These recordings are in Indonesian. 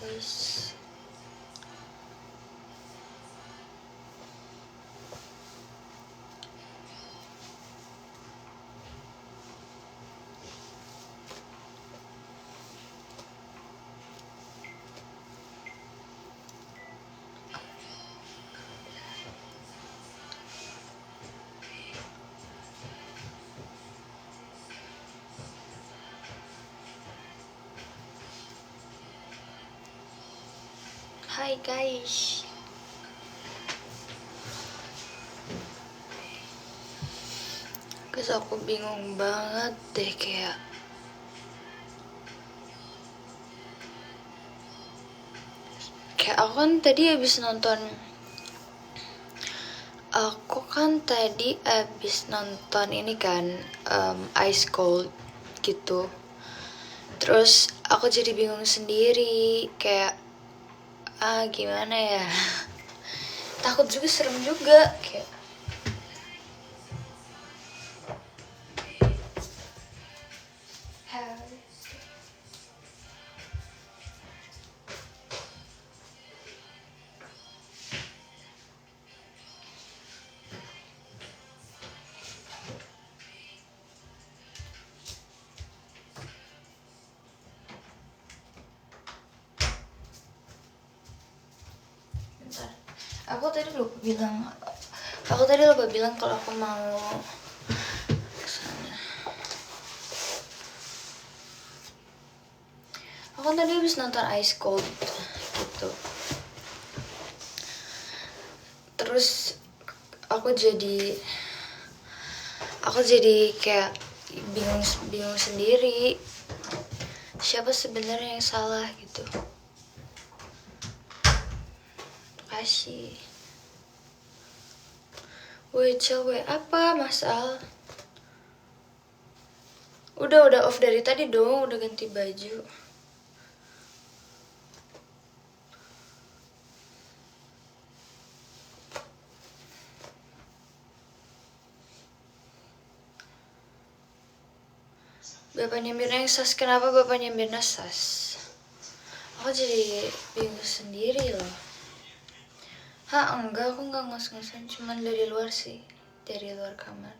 guys. Hai guys. Guys, aku bingung banget deh, kayak aku kan tadi habis nonton ini kan, Ice Cold gitu. Terus aku jadi bingung sendiri, kayak gimana ya. Takut juga, serem juga, kayak bentar. Aku tadi lupa bilang kalau aku mau kesana. Aku kan tadi habis nonton Ice Cold gitu. Terus aku jadi kayak bingung sendiri, siapa sebenarnya yang salah gitu. Kasih. Woi cewek, apa Mas Al? Udah off dari tadi dong, udah ganti baju. Bapaknya Mirna yang sas, kenapa bapaknya Mirna sas? Aku jadi bingung sendiri loh. Enggak, aku nggak ngos-ngosan, cuman dari luar sih, dari luar kamar.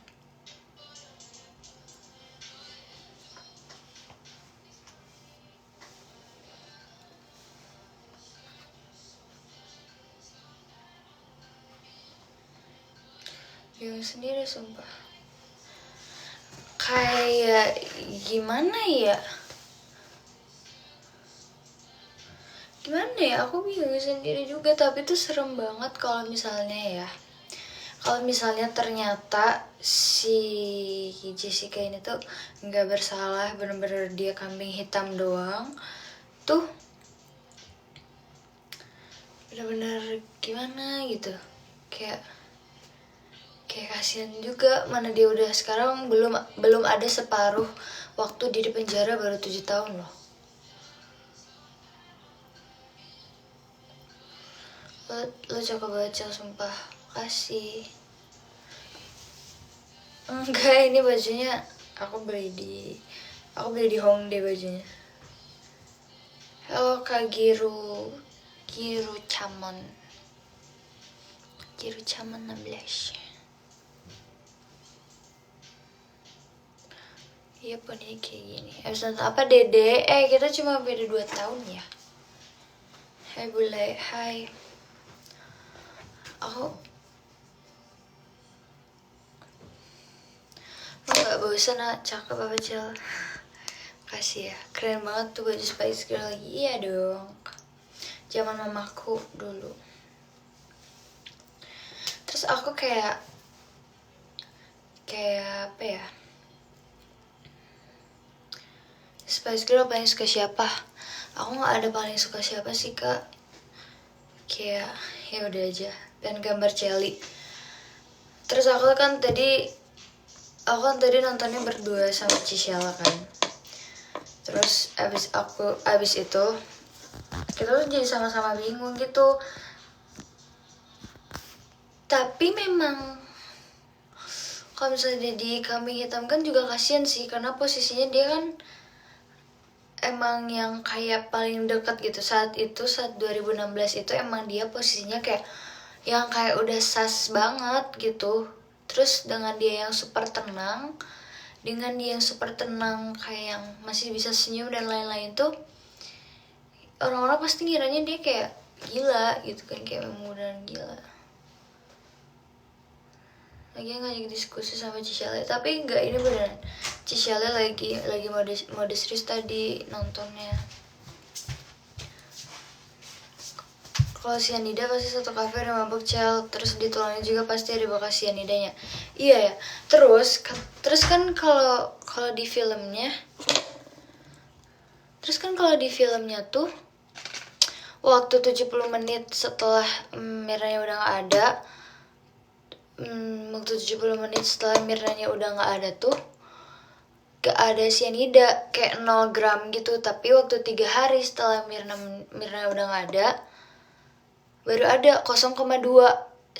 Bingung sendiri sumpah. Kayak gimana ya? Aku bingung sendiri juga, tapi tuh serem banget kalau misalnya ternyata si Jessica ini tuh nggak bersalah, bener-bener dia kambing hitam doang, tuh bener-bener gimana gitu, kayak kasihan juga. Mana dia udah sekarang belum ada separuh waktu dia di penjara, baru 7 tahun loh. Lo coba baca, sumpah, kasih. Enggak, ini bajunya aku beli di Hongdae bajunya. Halo Kak Giru Camon 16. Iya pun ini kayak gini. Habis nonton apa Dede? Kita cuma beda 2 tahun ya. Hai bule, hai. Lo gak bosan cakep apa Cel? Kasih ya, keren banget tuh baju Spice Girl. Iya dong, zaman mamaku dulu. Terus aku kayak apa ya, Spice Girl paling suka siapa? Aku gak ada paling suka siapa sih kak. Kayak ya udah aja, pengen gambar Celi. Terus aku kan tadi nontonnya berdua sama Cishella kan. Terus abis itu kita tuh jadi sama-sama bingung gitu. Tapi memang kalau misalnya dia di kambing hitam kan juga kasihan sih, karena posisinya dia kan emang yang kayak paling deket gitu saat 2016 itu emang dia posisinya kayak yang kayak udah sas banget gitu. Terus dengan dia yang super tenang, kayak yang masih bisa senyum dan lain-lain tuh, orang-orang pasti ngiranya dia kayak gila gitu kan, kayak memang gila. Lagi ngajak diskusi sama Cishale, tapi enggak, ini beneran Cishale lagi mode serius tadi nontonnya. Kalau cyanida pasti satu kafe ada mabuk cel, terus di tulangnya juga pasti ada bekas cyanidanya. Iya ya. Terus kan kalau di filmnya, tuh waktu 70 menit setelah Mirnanya udah gak ada, waktu 70 menit setelah Mirnanya udah gak ada tuh, gak ada cyanida, kayak 0 gram gitu. Tapi waktu 3 hari setelah Mirna udah gak ada, baru ada 0,2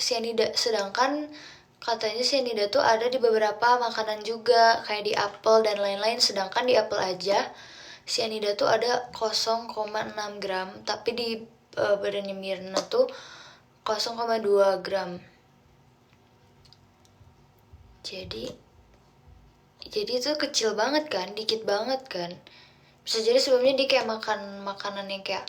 cyanida. Sedangkan katanya cyanida tuh ada di beberapa makanan juga, kayak di apel dan lain-lain. Sedangkan di apel aja cyanida tuh ada 0,6 gram, tapi di badannya Mirna tuh 0,2 gram. Jadi itu kecil banget kan, dikit banget kan. Bisa jadi sebelumnya dia kayak makan makanan yang kayak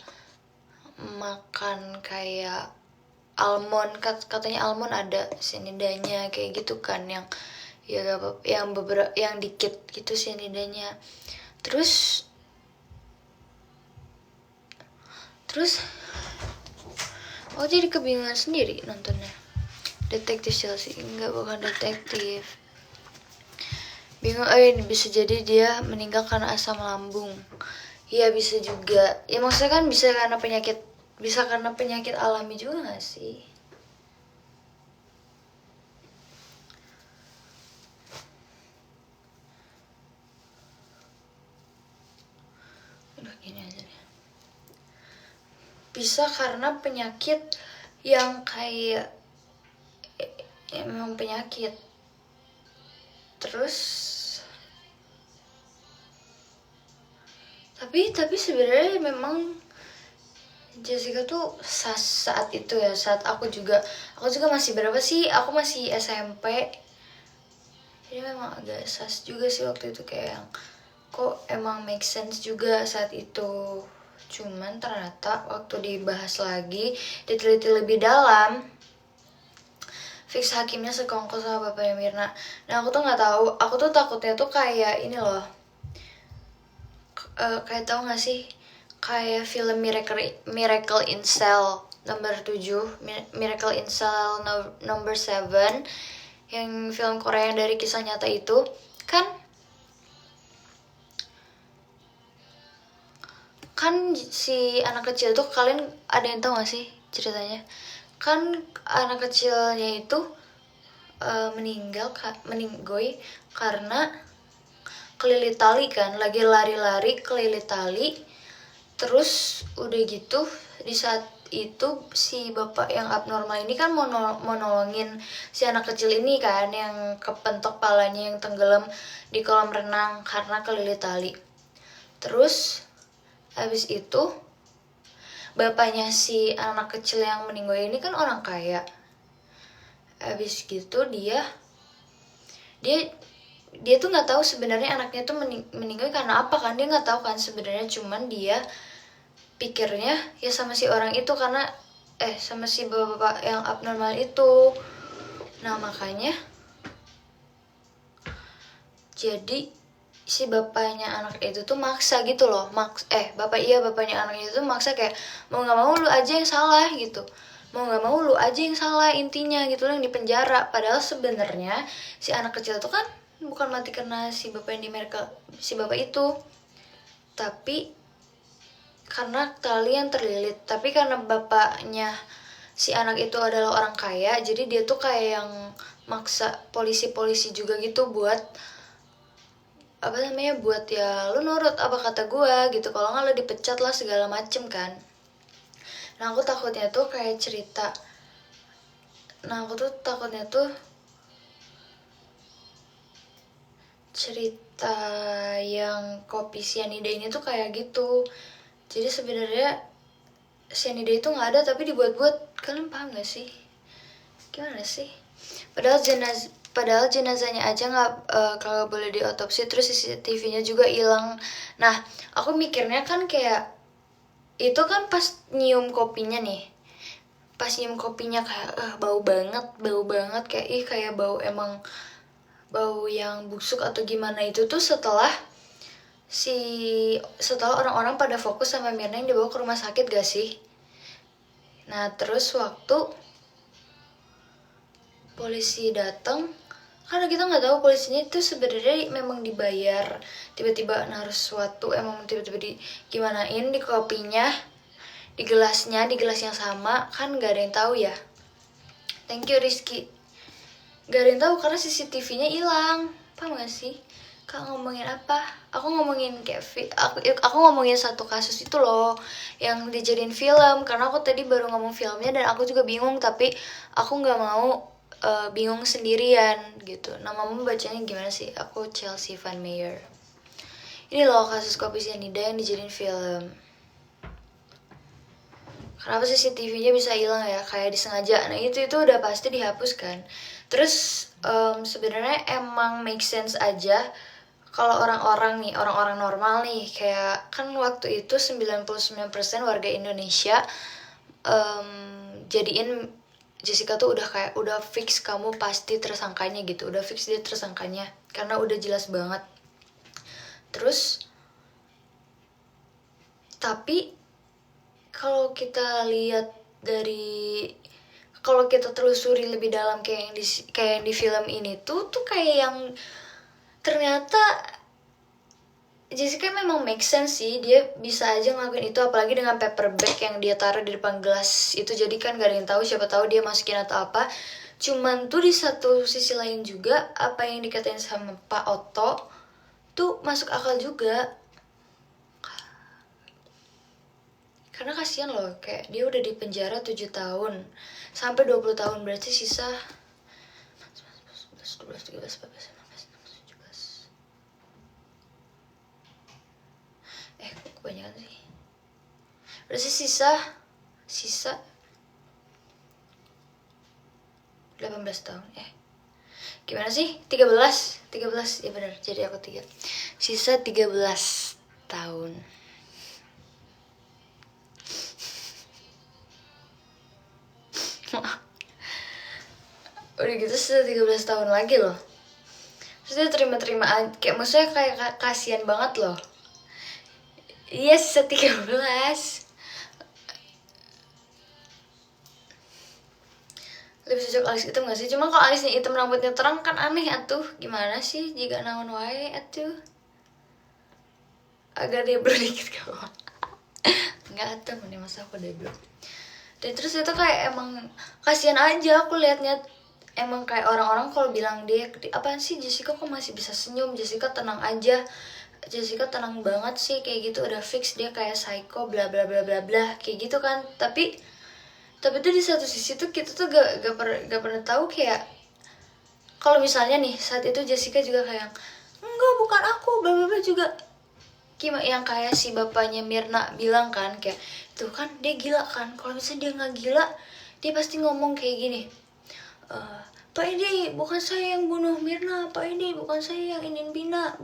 almond, katanya almond ada cyanidanya kayak gitu kan, yang beberapa yang dikit gitu cyanidanya. Terus jadi kebingungan sendiri nontonnya. Detektif Chelsea, enggak, bukan detektif. Bingung, bisa jadi dia meninggal karena asam lambung. Iya bisa juga. Ya maksudnya kan bisa karena penyakit alami juga gak sih? Udah gini aja deh. Bisa karena penyakit yang kayak memang penyakit. Terus tapi sebenarnya memang Jessica tuh saat itu ya, saat aku juga masih berapa sih? Aku masih SMP. Jadi memang agak sas juga sih waktu itu, kayak yang kok emang make sense juga saat itu. Cuman ternyata waktu dibahas lagi, diteliti lebih dalam, fix hakimnya sekongkol sama bapaknya Mirna. Nah aku tuh nggak tahu, aku tuh takutnya tuh kayak ini loh, kayak tahu nggak sih, kayak film Miracle in Cell nomor 7, Miracle in Cell nomor 7, yang film Korea yang dari kisah nyata itu kan si anak kecil tuh, kalian ada yang tahu gak sih ceritanya? Kan anak kecilnya itu meninggoy karena kelilit tali kan, lagi lari-lari kelilit tali. Terus udah gitu di saat itu si bapak yang abnormal ini kan mau nolongin si anak kecil ini kan, yang kepentok palanya, yang tenggelam di kolam renang karena kelilit tali. Terus habis itu bapaknya si anak kecil yang meninggal ini kan orang kaya. Habis gitu dia tuh nggak tahu sebenarnya anaknya tuh meninggal karena apa kan, dia nggak tahu kan sebenarnya. Cuman dia pikirnya ya sama si orang itu, karena sama si bapak yang abnormal itu. Nah makanya jadi si bapaknya anak itu tuh maksa gitu loh, bapaknya anak itu tuh maksa, kayak mau nggak mau lu aja yang salah gitu, intinya gitu, yang di penjara. Padahal sebenarnya si anak kecil itu kan bukan mati karena si bapak yang di si bapak itu, tapi karena tali yang terlilit. Tapi karena bapaknya si anak itu adalah orang kaya, jadi dia tuh kayak yang maksa polisi juga gitu buat buat ya lu nurut apa kata gue gitu, kalau nggak lu dipecat lah segala macem kan. Nah aku takutnya tuh kayak cerita yang kopi cyanida ini tuh kayak gitu. Jadi sebenarnya cyanida itu nggak ada tapi dibuat-buat. Kalian paham gak sih? Gimana sih? Padahal jenazahnya aja nggak kalau boleh diotopsi, terus CCTV-nya juga hilang. Nah, aku mikirnya kan kayak itu kan pas nyium kopinya nih. Pas nyium kopinya kayak bau banget kayak kayak bau emang bau yang busuk atau gimana. Itu tuh setelah orang-orang pada fokus sama Mirna yang dibawa ke rumah sakit gak sih? Nah, terus waktu polisi datang, karena kita nggak tahu polisinya itu sebenarnya memang dibayar tiba-tiba naruh sesuatu, emang tiba-tiba gimanain di kopinya, di gelas yang sama, kan nggak ada yang tahu ya. Thank you Rizky. Gak ada yang tahu karena CCTV-nya hilang. Paham gak sih? Kak ngomongin apa? Aku ngomongin kayak aku ngomongin satu kasus itu loh yang dijadiin film, karena aku tadi baru ngomong filmnya dan aku juga bingung, tapi aku nggak mau bingung sendirian gitu. Namamu bacanya gimana sih? Aku Chelsea Van Meyer. Ini loh kasus kopi cyanida yang dijadiin film. Kenapa CCTV-nya bisa hilang ya? Kayak disengaja. Nah itu udah pasti dihapus kan. Terus sebenarnya emang make sense aja kalau orang-orang normal nih, kayak kan waktu itu 99% warga Indonesia jadiin Jessica tuh udah fix kamu pasti tersangkanya gitu, udah fix dia tersangkanya karena udah jelas banget. Terus tapi kalau kita lihat kalau kita telusuri lebih dalam kayak yang di film ini tuh kayak yang ternyata Jessica memang make sense sih, dia bisa aja ngelakuin itu, apalagi dengan paper bag yang dia taruh di depan gelas itu. Jadi kan gak ada yang tahu, siapa tahu dia masukin atau apa. Cuman tuh di satu sisi lain juga apa yang dikatain sama Pak Otto tuh masuk akal juga. Karena kasihan loh, kayak dia udah di penjara 7 tahun sampai 20 tahun, berarti sisa 11, 12, 13, 14, 15, 16, 17. Kok kebanyakan sih? Berarti sisa 18 tahun. Gimana sih? 13 ya benar. Jadi aku 3. Sisa 13 tahun. Udah gitu sudah 13 tahun lagi loh. Terus dia terima kayak maksudnya kayak kasihan banget loh. Iya sisa 13. Lebih cocok alis hitam gak sih? Cuma kalau alisnya hitam rambutnya terang kan aneh atuh. Gimana sih jika naon wae atuh. Agar dia berdikit ke bawah. Enggak atuh, mending masa aku deh belum. Dan terus itu kayak emang kasihan aja aku liatnya. Emang kayak orang-orang kalau bilang dia apaan sih Jessica kok masih bisa senyum, Jessica tenang aja, Jessica tenang banget sih kayak gitu, udah fix dia kayak psycho bla bla bla bla bla kayak gitu kan. Tapi tuh di satu sisi tuh kita tuh gak pernah tahu kayak kalau misalnya nih saat itu Jessica juga kayak enggak bukan aku bla bla bla juga, gimana yang kayak si bapaknya Mirna bilang kan, kayak tuh kan dia gila kan, kalau misalnya dia nggak gila dia pasti ngomong kayak gini, Pak Edi bukan saya yang bunuh Mirna, Pak Edi bukan saya yang ingin Bina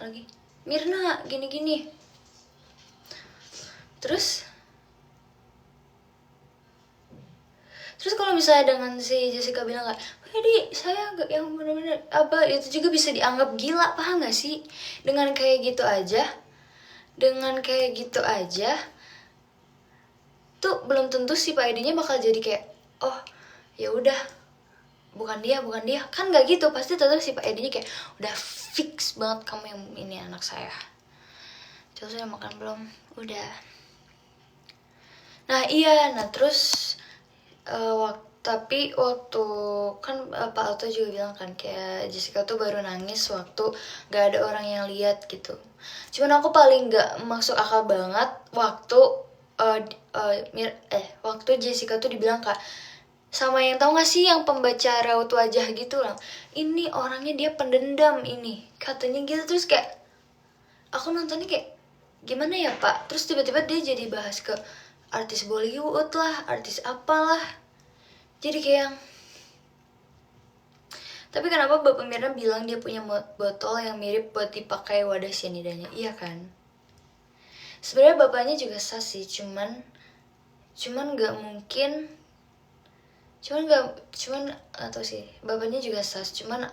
lagi Mirna gini terus kalau misalnya dengan si Jessica bilang kayak Pak Edi saya gak yang benar-benar apa, itu juga bisa dianggap gila, paham gak sih? Dengan kayak gitu aja tuh belum tentu si Pak Edi-nya bakal jadi kayak oh ya udah bukan dia kan, nggak gitu, pasti tetap si Pak Edi-nya kayak udah fix banget kamu yang ini anak saya. Coba saya makan belum? Udah. Nah iya, terus tapi waktu kan Pak Otto juga bilang kan kayak Jessica tuh baru nangis waktu gak ada orang yang lihat gitu. Cuman aku paling gak masuk akal banget waktu waktu Jessica tuh dibilang kak Sama yang tahu gak sih yang pembaca raut wajah gitu lah, ini orangnya dia pendendam ini katanya gitu. Terus kayak aku nontonnya kayak gimana ya pak, terus tiba-tiba dia jadi bahas ke artis Bollywood lah, artis apalah, jadi kayak yang tapi kenapa Bapak Mirna bilang dia punya botol yang mirip buat dipakai wadah cyanidanya, iya kan? Sebenarnya bapaknya juga sas sih, cuman nggak mungkin, cuman atau sih bapaknya juga sas, cuman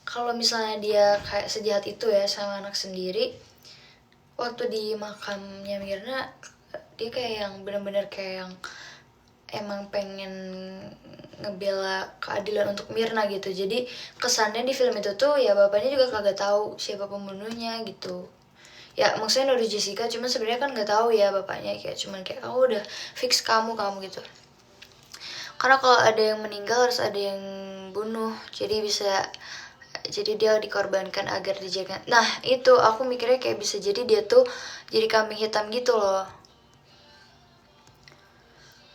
kalau misalnya dia kayak sejahat itu ya sama anak sendiri, waktu di makamnya Mirna dia kayak yang benar-benar kayak yang emang pengen ngebela keadilan untuk Mirna gitu. Jadi kesannya di film itu tuh ya bapaknya juga kagak tahu siapa pembunuhnya gitu. Ya maksudnya nuduh Jessica, cuman sebenarnya kan nggak tahu ya bapaknya, kayak cuman kayak aku udah fix kamu gitu. Karena kalau ada yang meninggal harus ada yang bunuh, jadi dia dikorbankan agar dijaga. Nah itu aku mikirnya kayak bisa jadi dia tuh jadi kambing hitam gitu loh.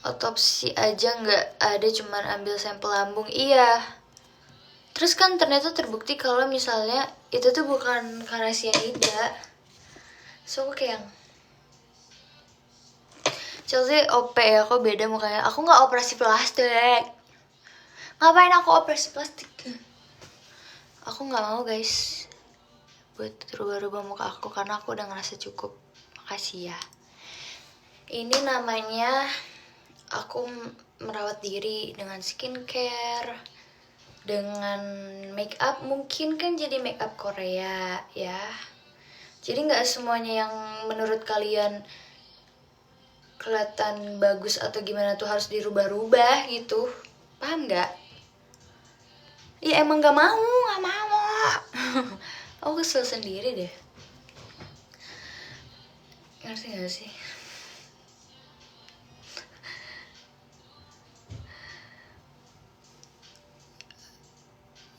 Otopsi aja nggak ada, cuman ambil sampel lambung. Iya, terus kan ternyata terbukti kalau misalnya itu tuh bukan karena cyanida. So aku kayak Chelsea OP ya, kok beda mukanya. Aku nggak operasi plastik. Ngapain aku operasi plastik? Aku nggak mau guys buat rubah-rubah muka aku karena aku udah ngerasa cukup. Makasih ya. Ini namanya aku merawat diri dengan skincare, dengan make up. Mungkin kan jadi make up Korea ya. Jadi nggak semuanya yang menurut kalian kelihatan bagus atau gimana tuh harus dirubah-rubah gitu. Paham nggak? Ya emang nggak mau. Aku kesel sendiri deh. Ngerti gak sih?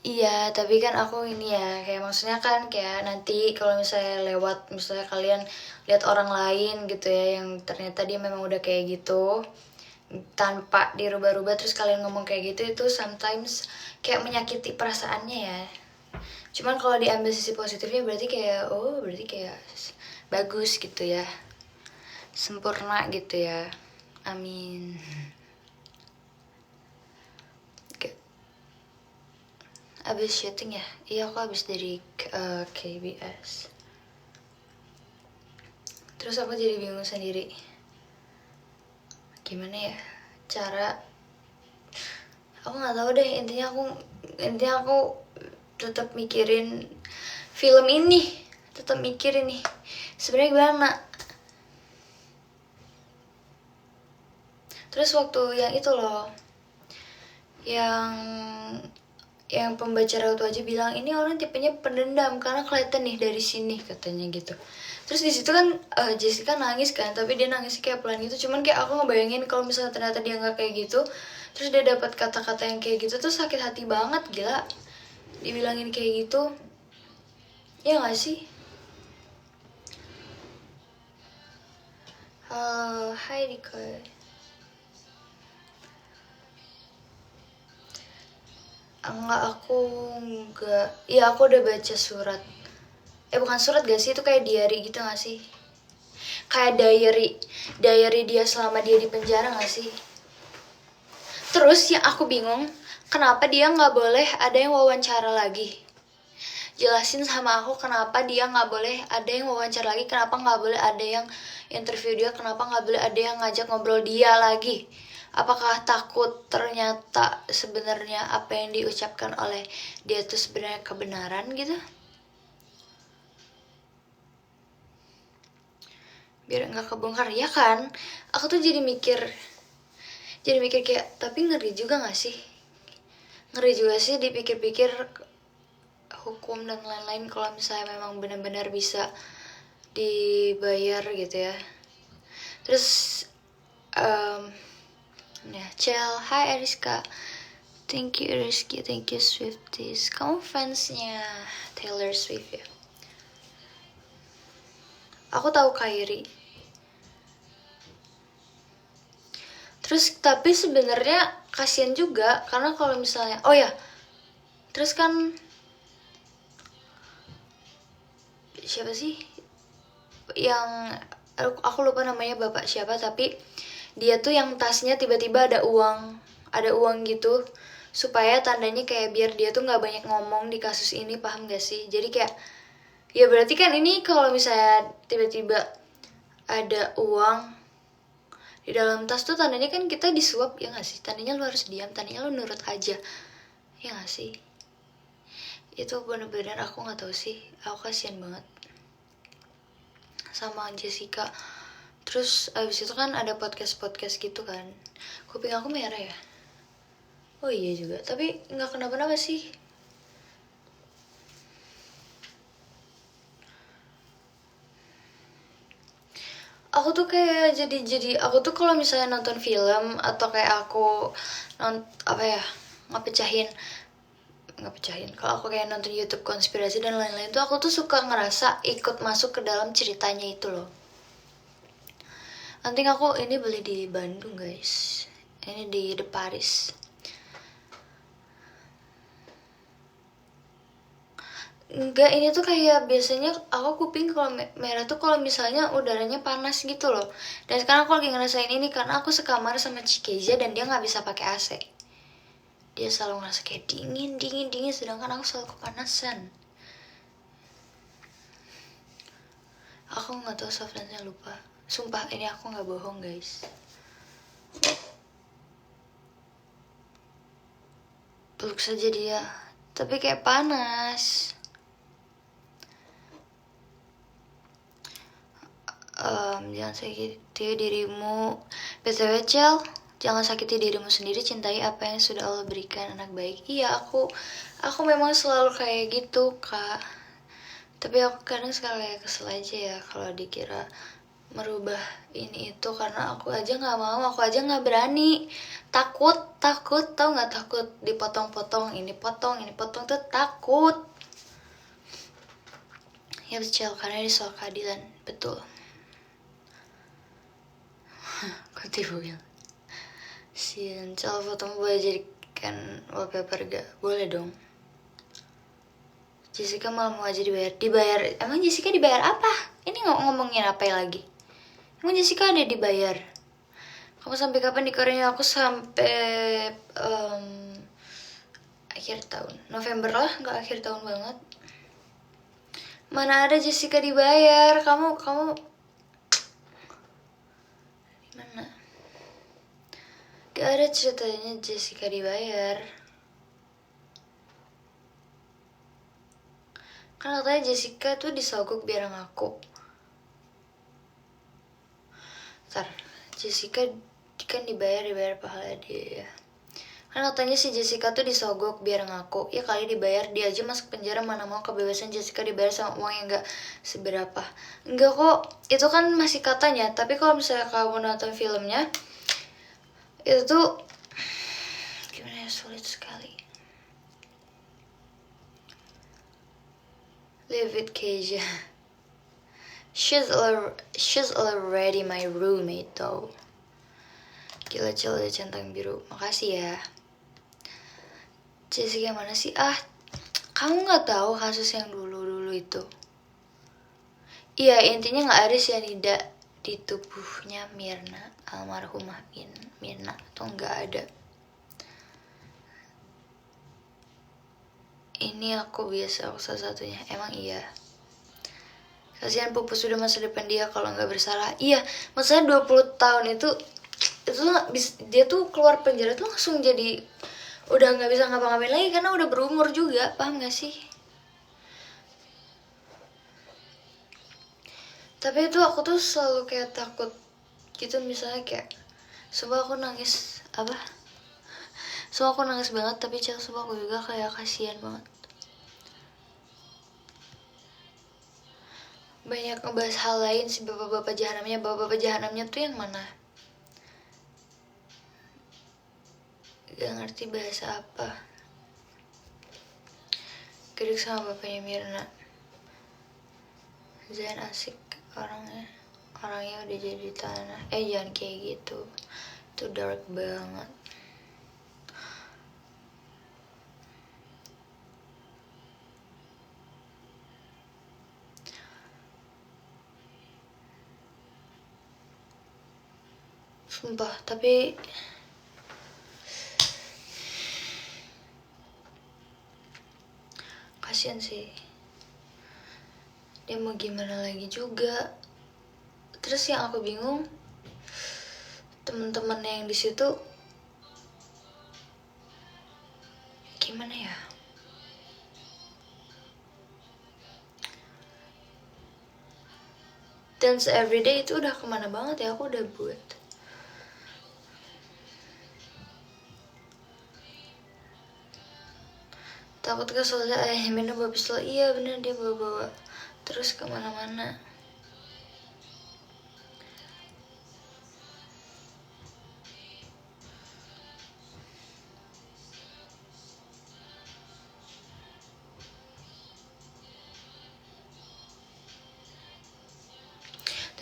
Iya, tapi kan aku ini ya, kayak maksudnya kan kayak nanti kalau misalnya lewat, misalnya kalian lihat orang lain gitu ya, yang ternyata dia memang udah kayak gitu, tanpa dirubah-rubah, terus kalian ngomong kayak gitu, itu sometimes kayak menyakiti perasaannya ya. Cuman kalau diambil sisi positifnya berarti kayak, oh berarti kayak bagus gitu ya, sempurna gitu ya, amin. Abis syuting ya? Iya, aku abis dari KBS. Terus aku jadi bingung sendiri. Gimana ya cara? Aku nggak tahu deh. Intinya aku tetap mikirin film ini. Tetap mikirin nih. Sebenarnya gimana? Terus waktu yang itu loh, yang pembaca raut wajah bilang ini orang tipenya pendendam karena kelihatan nih dari sini katanya gitu. Terus di situ kan Jessica nangis kan, tapi dia nangisnya kayak pelan gitu. Cuman kayak aku ngebayangin kalau misalnya ternyata dia nggak kayak gitu, terus dia dapat kata-kata yang kayak gitu tuh sakit hati banget gila. Dibilangin kayak gitu, ya nggak sih? Hai Diko. Enggak. Iya aku udah baca surat. Bukan surat gak sih, itu kayak diary gitu gak sih? Kayak diary dia selama dia di penjara gak sih? Terus yang aku bingung, kenapa dia nggak boleh ada yang wawancara lagi? Jelasin sama aku kenapa dia nggak boleh ada yang wawancara lagi, kenapa nggak boleh ada yang interview dia, kenapa nggak boleh ada yang ngajak ngobrol dia lagi? Apakah takut ternyata sebenarnya apa yang diucapkan oleh dia itu sebenarnya kebenaran gitu? Biar nggak kebongkar ya kan? Aku tuh jadi mikir kayak, tapi ngeri juga gak sih? Ngeri juga sih dipikir-pikir hukum dan lain-lain kalau misalnya memang benar-benar bisa dibayar gitu ya. Terus ya Cel, hai Eriska, thank you Rizky, thank you Swifties. Kamu fansnya Taylor Swift ya? Aku tahu Kyrie. Terus tapi sebenarnya kasihan juga karena kalau misalnya terus kan siapa sih yang aku lupa namanya bapak siapa, tapi dia tuh yang tasnya tiba-tiba ada uang gitu supaya tandanya kayak biar dia tuh nggak banyak ngomong di kasus ini, paham gak sih? Jadi kayak ya berarti kan ini kalau misalnya tiba-tiba ada uang di dalam tas tuh tandanya kan kita disuap, ya gak sih? Tandanya lu harus diam, tandanya lu nurut aja, ya gak sih? Itu bener-bener aku nggak tahu sih, aku kasihan banget sama Jessica. Terus abis itu kan ada podcast gitu kan, kuping aku merah ya. Oh iya juga, tapi nggak kenapa-napa sih. Aku tuh kayak jadi aku tuh kalau misalnya nonton film atau kayak aku apa ya ngepecahin kalau aku kayak nonton YouTube konspirasi dan lain-lain tuh aku tuh suka ngerasa ikut masuk ke dalam ceritanya itu loh. Nanti aku ini beli di Bandung guys, ini di The Paris. Enggak, ini tuh kayak biasanya aku kuping kalau merah tuh kalau misalnya udaranya panas gitu loh. Dan sekarang aku lagi ngerasain ini karena aku sekamar sama Cikeja dan dia nggak bisa pakai AC. Dia selalu ngerasa kayak dingin, sedangkan aku selalu kepanasan. Aku nggak tahu softlandnya, lupa. Sumpah ini aku nggak bohong guys. Peluk saja dia, tapi kayak panas. Jangan sakiti dirimu. BTW Cel, jangan sakiti dirimu sendiri, cintai apa yang sudah Allah berikan, anak baik. Iya, aku memang selalu kayak gitu kak, tapi aku kadang suka kayak kesel aja ya kalau dikira merubah ini itu, karena aku aja nggak mau, aku aja nggak berani, takut tahu nggak, takut dipotong-potong, ini potong tuh takut ya. Cel, karena ini soal keadilan, betul. Kok tiba bilang si Cel, fotomu boleh jadikan wallpaper gak? Boleh dong. Jessica malah mau aja dibayar. Emang Jessica dibayar apa? Ini ngomongin apa lagi? Emang Jessica ada dibayar? Kamu sampai kapan di Korea? Aku sampai akhir tahun, November lah, nggak akhir tahun banget. Mana ada Jessica dibayar? Kamu mana? Gak ada ceritanya Jessica dibayar. Kan katanya Jessica tuh disogok biar ngaku. Ntar, Jessica kan dibayar pahala dia. Kan katanya si Jessica tuh disogok biar ngaku. Ya kali dibayar, dia aja masuk penjara, mana mau kebebasan Jessica dibayar sama uang yang gak seberapa. Enggak kok, itu kan masih katanya. Tapi kalau misalnya kamu nonton filmnya, itu tuh gimana ya, sulit sekali. Leave it Keja. She's already my roommate though. Gila Cil, udah centang biru. Makasih ya. Jessica mana sih? Kamu nggak tahu kasus yang dulu itu? Iya, intinya nggak ada cyanida di tubuhnya Mirna, almarhumah Mirna, atau nggak ada. Ini aku salah satunya. Emang iya. Kasihan pupus, sudah masa depan dia kalau nggak bersalah. Iya, maksudnya 20 tahun itu dia tuh keluar penjara tuh langsung jadi udah nggak bisa ngapa-ngapain lagi karena udah berumur juga, paham gak sih? Tapi itu aku tuh selalu kayak takut gitu, misalnya kayak sumpah aku nangis banget, tapi sumpah aku juga kayak kasihan banget. Banyak ngebahas hal lain sih, bapak-bapak jahanamnya tuh yang mana? Gak ngerti bahasa apa. Gedek sama bapaknya Mirna. Zain asik orangnya udah jadi tanah. Jangan kayak gitu. Itu Itu dark banget. Sumpah, tapi kasian sih. Dia mau gimana lagi juga. Terus yang aku bingung, temen-temen yang di situ gimana ya? Dance everyday itu udah kemana banget ya? Aku udah buat. Takut gak soalnya ayahnya bawa pistol. Iya bener, dia bawa terus kemana-mana.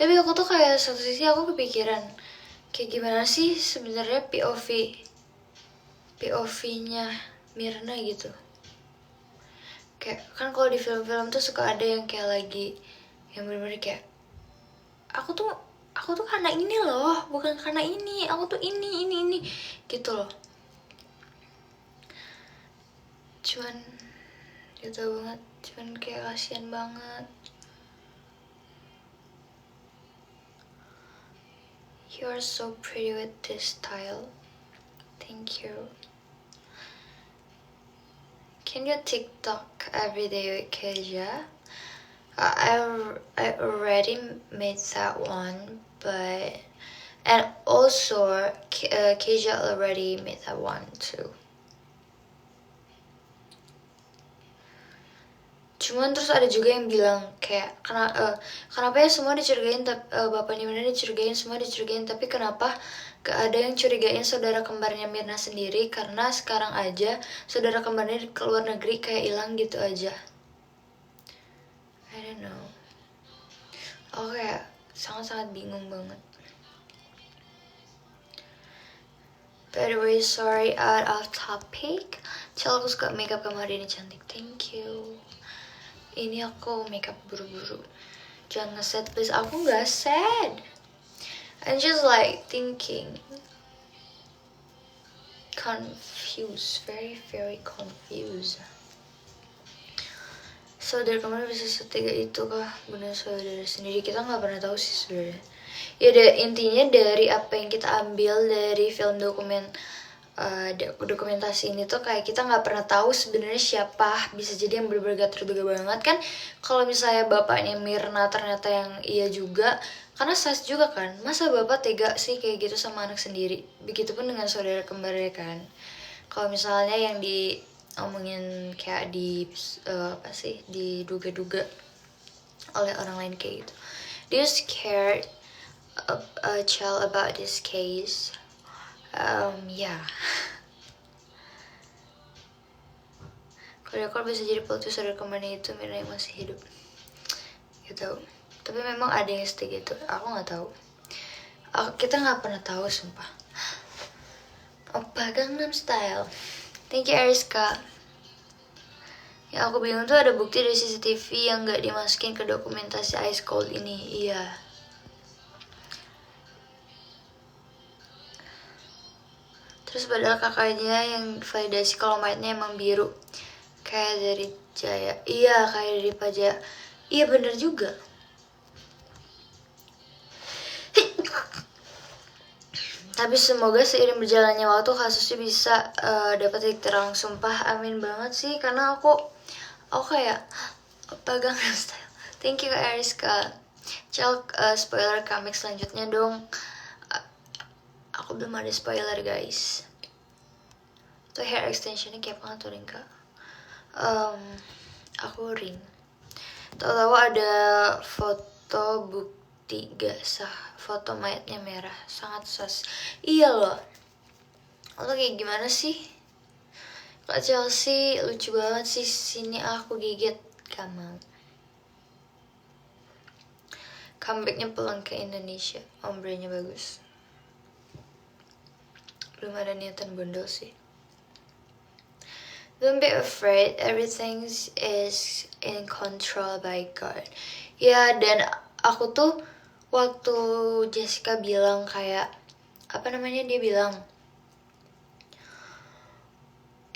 Tapi aku tuh kayak satu sisi aku kepikiran kayak gimana sih sebenarnya POV-nya Mirna gitu. Kayak kan kalau di film-film tuh suka ada yang kayak lagi yang bener-bener kayak aku tuh karena ini loh, bukan karena ini, aku tuh ini gitu loh. Cuman gitu banget, cuman kayak kasihan banget. You are so pretty with this style. Thank you. Can you TikTok every day with Keja? I already made that one, but and also Keja already made that one too. Cuman terus ada juga yang bilang kayak kenapa ya semua dicurigain, bapaknya Mirna dicurigain, semua dicurigain, tapi kenapa gak ada yang curigain saudara kembarnya Mirna sendiri? Karena sekarang aja saudara kembarnya ke luar negeri kayak hilang gitu aja. I don't know. Aku kayak sangat-sangat bingung banget. By the way, sorry out of topic. Cel, aku suka makeup kamu hari ini cantik. Thank you. Ini aku makeup buru-buru. Jangan nge-sad please. Aku gak sad. I'm just like thinking. Confused. Very, very confused. Saudara kamu bisa setiga itu kah? Benar saudara sendiri. Kita gak pernah tahu sih sebenarnya. Ya intinya dari apa yang kita ambil dari film dokumentasi ini tuh kayak kita nggak pernah tahu sebenarnya siapa, bisa jadi yang bener-bener gak terduga banget kan. Kalau misalnya bapaknya Mirna ternyata yang iya juga, karena sas juga kan, masa bapak tega sih kayak gitu sama anak sendiri. Begitupun dengan saudara kembarnya kan. Kalau misalnya yang diomongin kayak apa sih, diduga-duga oleh orang lain kayak gitu. Do you scared a child about this case? Yeah. Kalau bisa jadi plot twist saudara kembarnya itu Mirna yang masih hidup. Gak tahu. Tapi memang ada yang stay gitu. Aku nggak tahu. Kita nggak pernah tahu sumpah. Oppa Gangnam Style. Thank you Ariska. Yang aku bingung tuh ada bukti dari CCTV yang nggak dimasukin ke dokumentasi Ice Cold ini. Iya. Terus padahal kakaknya yang validasi kalau mayatnya emang biru. Kayak dari Jaya. Iya, kayak dari Pak Jaya. Iya bener juga. Tapi semoga seiring berjalannya waktu kasusnya bisa dapat titik terang. Sumpah amin banget sih. Karena aku kayak pegang style. Thank you Kak Ariska. Cel, spoiler comic selanjutnya dong. Aku belum ada spoiler guys. Tuh hair extensionnya kayak banget tuh Rinka. Aku ring. Tahu-tahu ada foto bukti gak sah, foto mayatnya merah, sangat sus. Iya loh. Lo kayak gimana sih? Kak Chelsea lucu banget sih, sini aku gigit kamu. Comebacknya pulang ke Indonesia, ombrenya bagus. belum ada niatan bondol sih. Don't be afraid, everything is in control by God. Ya, dan aku tuh waktu Jessica bilang kayak dia bilang,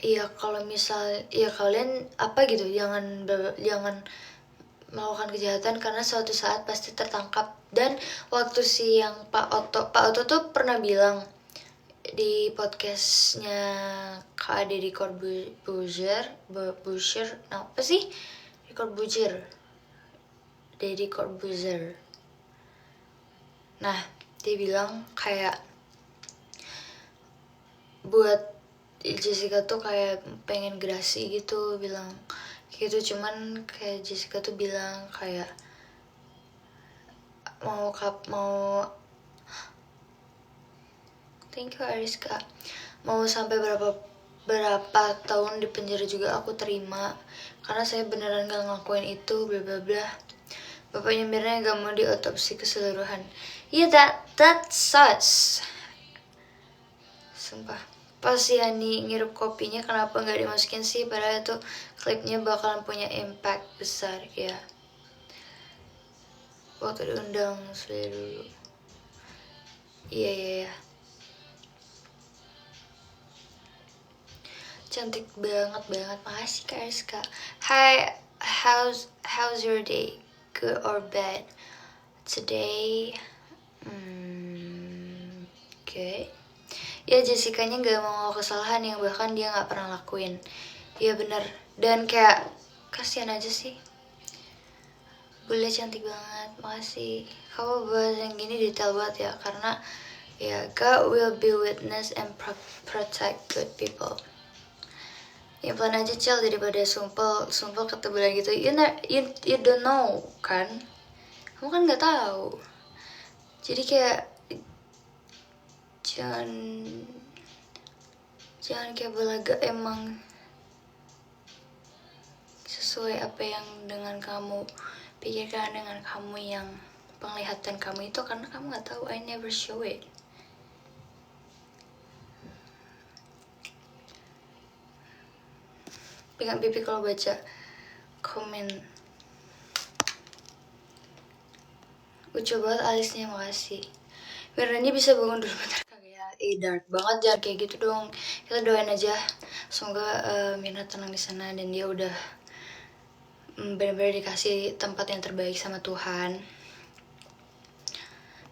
ya kalau misal ya kalian jangan melakukan kejahatan karena suatu saat pasti tertangkap. Dan waktu Pak Otto tuh pernah bilang di podcastnya Kak Deddy Corbuzier, apa sih? Deddy Corbuzier. Nah, dia bilang kayak buat Jessica tuh kayak pengen gerasi gitu, bilang gitu. Cuman kayak Jessica tuh bilang kayak mau thank you Ariska, mau sampai berapa tahun di penjara juga aku terima karena saya beneran gak ngelakuin itu, bla bla bla. Bapaknya Mirna gak mau diotopsi keseluruhan. Yeah, that sucks. Sumpah. Pas Yani ngirup kopinya kenapa gak dimasukin sih, padahal itu klipnya bakalan punya impact besar ya. Waktu diundang sudah dulu. Iya. Cantik banget. Makasih Kak Rizka. Hi, how's your day? Good or bad? Today, okay. Ya Jessica-nya gak mau kesalahan yang bahkan dia gak pernah lakuin. Iya bener. Dan kayak kasihan aja sih. Boleh, cantik banget. Makasih. Kamu bahas yang gini detail banget ya. Karena ya God will be witness and protect good people. Ya pelan aja Cel, daripada sumpel ketebalan gitu. You don't know kan. Kamu kan gak tahu. Jadi kayak jangan kayak belaga, emang sesuai apa yang dengan kamu pikirkan, dengan kamu yang penglihatan kamu itu, karena kamu nggak tahu. I never show it. Pegang pipi kalau baca komen. Lucu banget alisnya, makasih. Mirnanya bisa bangun dulu bentar ya. Dark banget, jangan kayak gitu dong. Kita doain aja semoga Mirna tenang di sana dan dia udah benar-benar dikasih tempat yang terbaik sama Tuhan.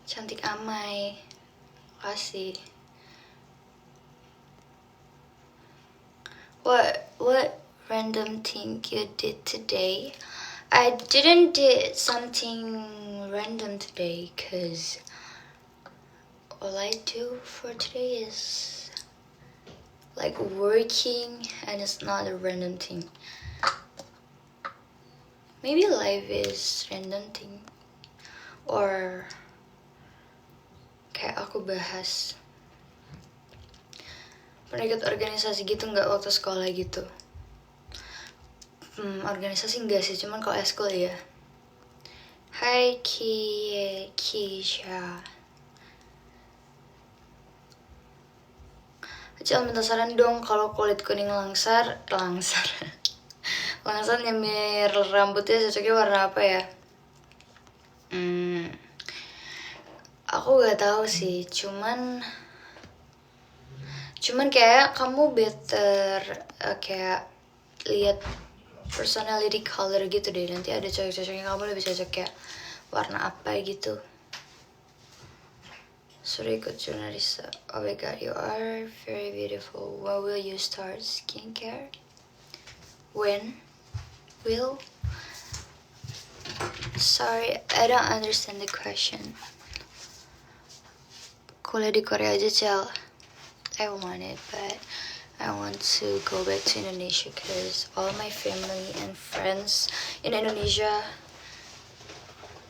Cantik Amai, makasih. What random thing you did today? I didn't did something random today because all I do for today is like working, and it's not a random thing. Maybe life is random thing, or kayak aku bahas pernah ikut organisasi gitu nggak waktu sekolah gitu. Organisasi enggak sih, cuman kalau eskul ya. Hai Kisha. Acil minta saran dong kalau kulit kuning langsar nyemir rambutnya cocoknya warna apa ya? Aku gak tahu sih, cuman kayak kamu better kayak lihat personality color gitu deh. Nanti ada cocok-cocoknya, kamu lebih cocok kayak warna apa gitu. Sudah ikut jurnalisa. Oh my god, you are very beautiful. When will you start skincare? When? Will? Sorry, I don't understand the question. Kuliah di Korea aja, Cel. I want it, but I want to go back to Indonesia because all my family and friends in Indonesia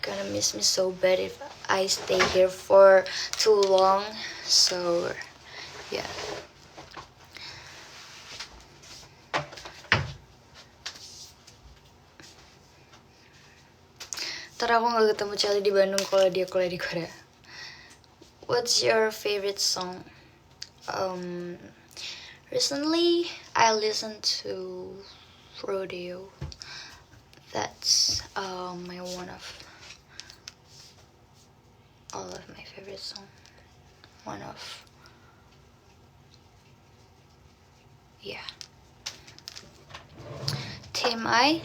gonna miss me so bad if I stay here for too long. So yeah. Ntar aku gak ketemu Charlie di Bandung kalau dia kuliah di Korea. What's your favorite song? Recently I listened to Rodeo. That's my one of all of my favorite song. One of, yeah. TMI.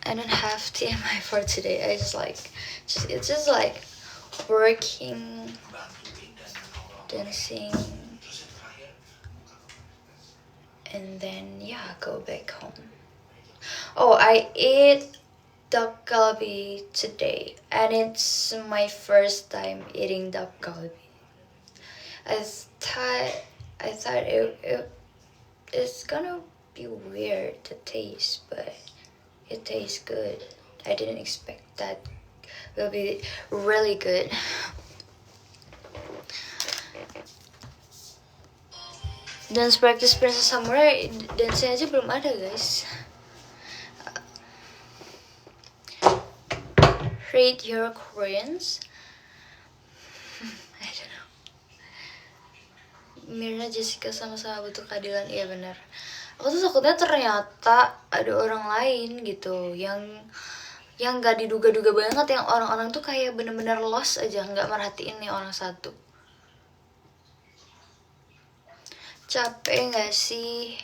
I don't have TMI for today. It's just like working, dancing, and then yeah, go back home. Oh, I ate duck galbi today, and it's my first time eating duck galbi. I thought it's gonna be weird to taste, but it tastes good. I didn't expect that will be really good. Dance practice Princess Samurai, dance aja belum ada guys. Rate your Koreans. I don't know. Mirna Jessica sama-sama butuh keadilan, iya benar. Aku tuh takutnya ternyata ada orang lain gitu yang gak diduga-duga banget, yang orang-orang tuh kayak bener-bener lost aja, nggak merhatiin nih orang satu. Capek nggak sih,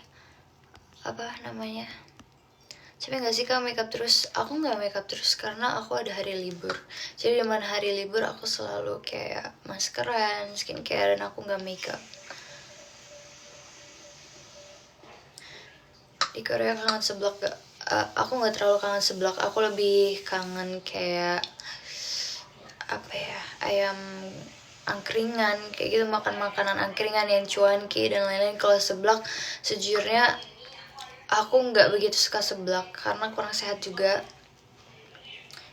apa namanya, capek nggak sih kak makeup terus? Aku nggak makeup terus karena aku ada hari libur. Jadi di mana hari libur aku selalu kayak maskeran, skincare, dan aku nggak makeup. Di Korea kangen seblak gak? Aku nggak terlalu kangen seblak. Aku lebih kangen kayak apa ya, ayam angkringan kayak gitu, makan makanan angkringan yang cuanki dan lain-lain. Kalau seblak sejujurnya aku nggak begitu suka seblak karena kurang sehat juga.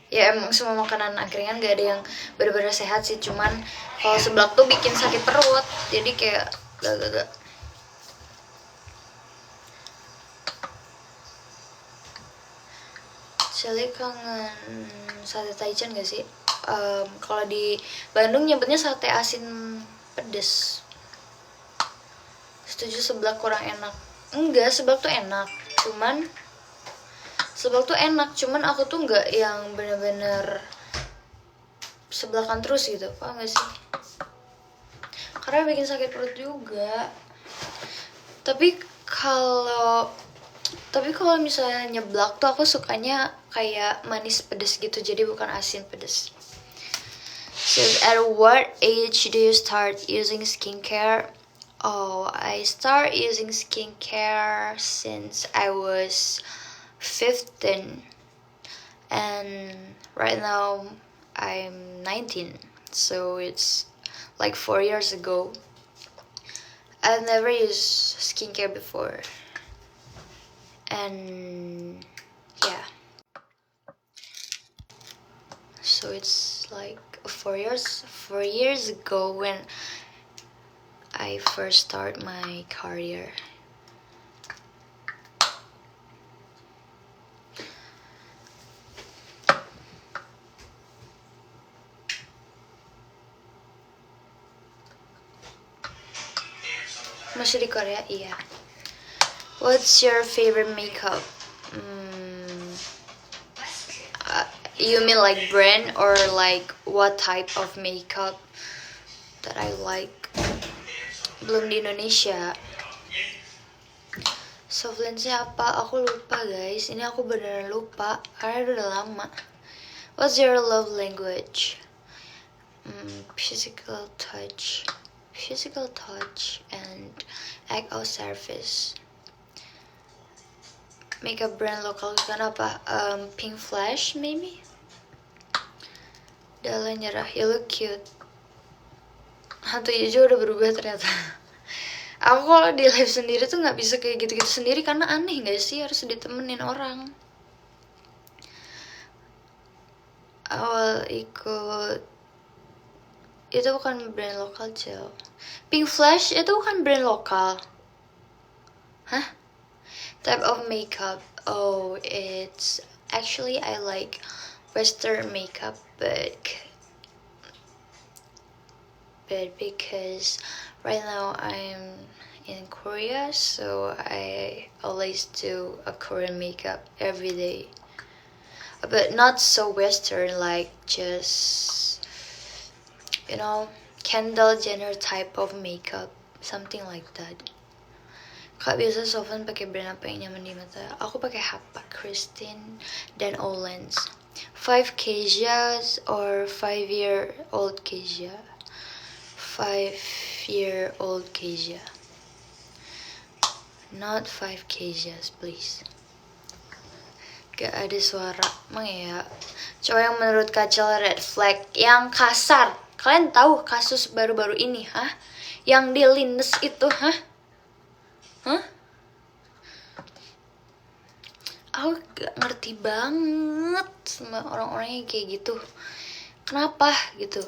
Ya emang semua makanan angkringan gak ada yang benar-benar sehat sih, cuman kalau seblak tuh bikin sakit perut, jadi kayak gak. Shelly kangen sate Taichan gak sih? Kalau di Bandung nyebutnya sate asin pedes. Setuju, seblak kurang enak. Enggak, seblak tuh enak, cuman aku tuh nggak yang bener-bener seblakan terus gitu, paham gak sih? Karena bikin sakit perut juga. Tapi kalau misalnya nyeblak tuh aku sukanya kayak manis pedes gitu, jadi bukan asin pedes. So at what age do you start using skincare? Oh, I start using skincare since I was 15, and right now I'm 19, so it's like 4 years ago. I've never used skincare before, and yeah, so it's like 4 years ago when I first start my career. Masih di Korea, iya. What's your favorite makeup? You mean like brand or like what type of makeup that I like? Belum di Indonesia. Soft lensnya apa? Aku lupa guys. Ini aku beneran lupa karena udah lama. What's your love language? Physical touch and act of service. Makeup brand lokal kan apa? Pink Flash maybe? Dahlia nyerah, you look cute. Hantu hijau udah berubah ternyata. Aku kalau di live sendiri tuh nggak bisa kayak gitu-gitu sendiri karena aneh nggak sih, harus ditemenin orang. Awal ikut itu bukan brand lokal, Cel. Pink Flash itu bukan brand lokal. Hah? Type of makeup. Oh, it's actually I like Western makeup, but but because right now I'm in Korea, so I always do a Korean makeup every day, but not so Western, like just Kendall Jenner type of makeup, something like that. Kak biasa Sofan pakai brand apa yang nyaman di mata? Aku pakai Hapa, Christine, dan Olens. 5 Kasias or 5-year-old Kasia? 5-year-old Kasia. Not 5 Kasias, please. Gak ada suara, emang ya. Coba yang menurut Kacel red flag, yang kasar. Kalian tahu kasus baru-baru ini, hah? Yang di Lindes itu, hah? Hah? Aku gak ngerti banget sama orang-orang yang kayak gitu. Kenapa gitu?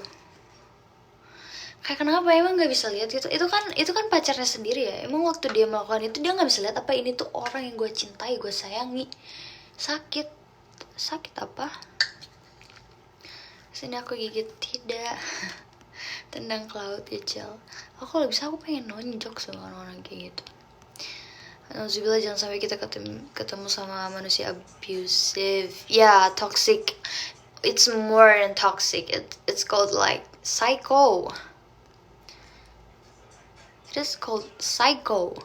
Kayak kenapa emang nggak bisa lihat gitu? Itu kan pacarnya sendiri ya. Emang waktu dia melakukan itu dia nggak bisa lihat apa ini tuh orang yang gue cintai, gue sayangi. Sakit apa? Sini aku gigit, tidak. Tendang ke laut ya Cel. Aku kalau bisa aku pengen nonjok sama orang-orang kayak gitu. Alhamdulillah jangan sampai kita ketemu sama manusia abusive. Yeah, toxic. It's more than toxic. It's called like psycho. It is called psycho.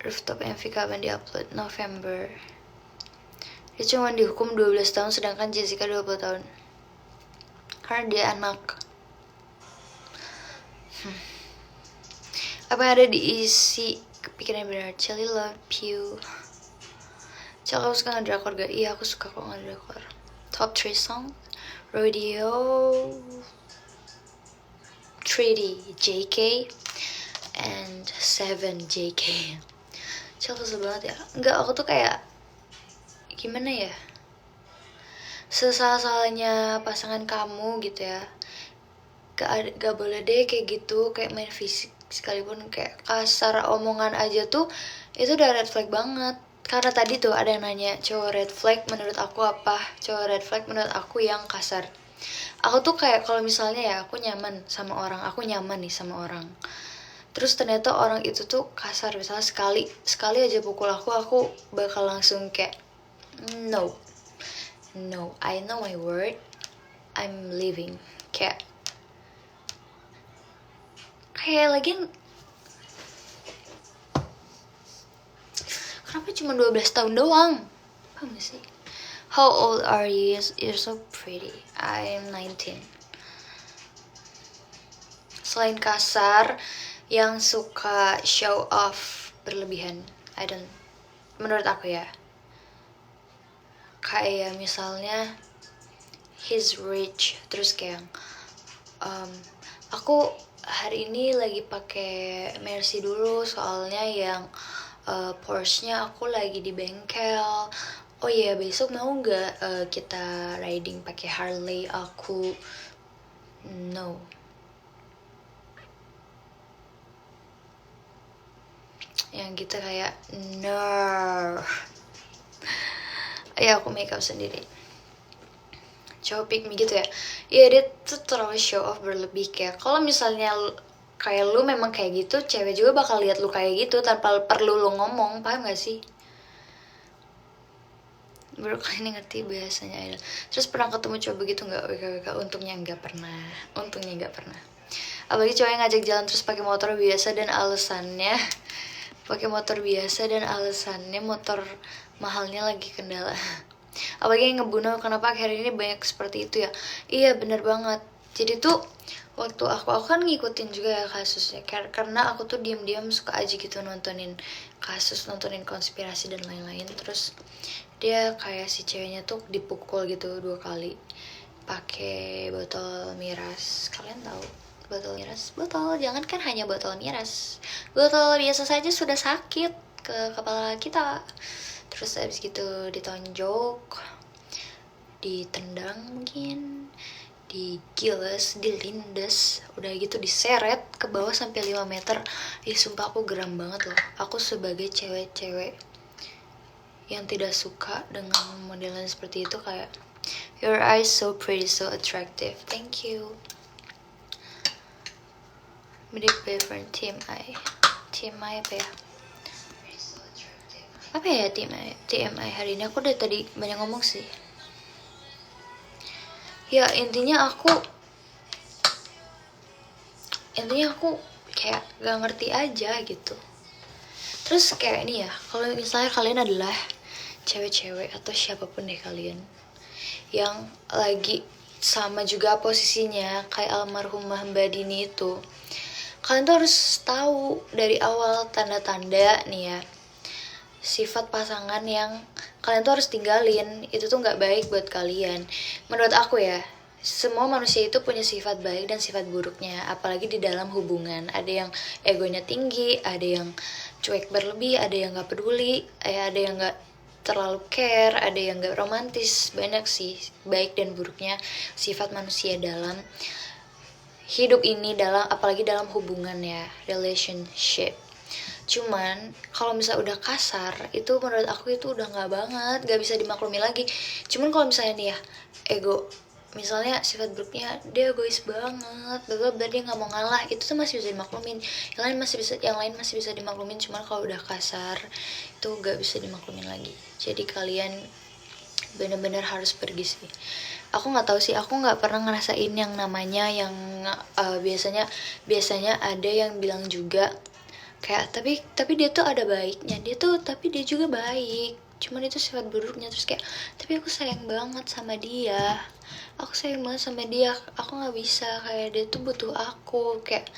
Rooftop MV kapan diupload? November. Dia cuma dihukum 12 tahun sedangkan Jessica 20 tahun. Karena dia anak. Apa yang ada diisi kepikiran benar? Celi love you. Cel, kamu suka ngedrakor gak? Iya, aku suka kok ngedrakor. Top 3 song Rodeo 3D JK and 7 JK. Cel, kesel banget ya. Enggak, aku tuh kayak gimana ya, sesalah-salahnya pasangan kamu gitu ya. Gak boleh deh kayak gitu, kayak main fisik sekalipun kayak kasar omongan aja tuh itu udah red flag banget. Karena tadi tuh ada yang nanya cowok red flag menurut aku apa. Cowok red flag menurut aku yang kasar. Aku tuh kayak kalau misalnya ya aku nyaman sama orang, aku nyaman nih sama orang, terus ternyata orang itu tuh kasar, misalnya sekali aja pukul aku bakal langsung kayak no, I know my word, I'm leaving. Kayak lagi kenapa cuma 12 tahun doang? Paham gak sih? How old are you? You're so pretty. I'm 19. Selain kasar, yang suka show off berlebihan, menurut aku ya, kayak misalnya he's rich, terus kayak aku hari ini lagi pakai Mercy dulu soalnya yang Porsche-nya aku lagi di bengkel. Oh iya, besok mau nggak kita riding pakai Harley aku? No. Yang gitu kayak no. Ya aku makeup sendiri. Cowok pick me gitu ya. Iya, dia tuh terlalu show off berlebih. Kayak kalau misalnya kayak lu memang kayak gitu, cewek juga bakal lihat lu kayak gitu tanpa perlu lu ngomong. Paham gak sih? Baru kali ini ngerti bahasanya idol. Terus pernah ketemu cowok begitu nggak? WKWK? Untungnya nggak pernah. Apalagi cowok yang ngajak jalan terus pakai motor biasa dan alasannya motor mahalnya lagi kendala. Apalagi yang ngebunuh, kenapa akhirnya ini banyak seperti itu ya? Iya bener banget. Jadi tuh waktu aku kan ngikutin juga ya kasusnya, karena aku tuh diam-diam suka aja gitu nontonin konspirasi dan lain-lain. Terus dia kayak si ceweknya tuh dipukul gitu 2 kali pakai botol miras. Kalian tahu botol miras? Jangan kan hanya botol miras, botol biasa saja sudah sakit ke kepala kita. Terus abis gitu ditonjok, ditendang mungkin, digiles, dilindes, udah gitu diseret ke bawah sampai 5 meter. Sumpah aku geram banget loh. Aku sebagai cewek-cewek yang tidak suka dengan modelan seperti itu, kayak Your eyes so pretty, so attractive. Thank you. Mirip different TMI. TMI apa ya? Apa ya TMI hari ini? Aku dari tadi banyak ngomong sih. Ya intinya aku kayak gak ngerti aja gitu. Terus kayak ini ya, kalau misalnya kalian adalah cewek-cewek atau siapapun deh kalian yang lagi sama juga posisinya kayak almarhumah Mbak Dini itu, kalian tuh harus tahu dari awal tanda-tanda nih ya, sifat pasangan yang kalian tuh harus tinggalin. Itu tuh nggak baik buat kalian. Menurut aku ya, semua manusia itu punya sifat baik dan sifat buruknya, apalagi di dalam hubungan. Ada yang egonya tinggi, ada yang cuek berlebih, ada yang nggak peduli, ada yang nggak terlalu care, ada yang gak romantis. Banyak sih baik dan buruknya sifat manusia dalam hidup ini, dalam apalagi dalam hubungan ya, relationship. Cuman kalau misalnya udah kasar, itu menurut aku itu udah gak bisa dimaklumi lagi. Cuman kalau misalnya nih ya, ego, misalnya sifat buruknya dia egois banget, dia nggak mau ngalah, itu tuh masih bisa dimaklumin. Yang lain masih bisa dimaklumin. Cuman kalau udah kasar itu gak bisa dimaklumin lagi. Jadi kalian bener-bener harus pergi sih. Aku nggak tahu sih, aku nggak pernah ngerasain yang namanya yang biasanya ada yang bilang juga kayak tapi dia tuh ada baiknya, tapi dia juga baik, cuman itu sifat buruknya. Terus kayak tapi aku sayang banget sama dia, aku nggak bisa, kayak dia tuh butuh aku. Kayak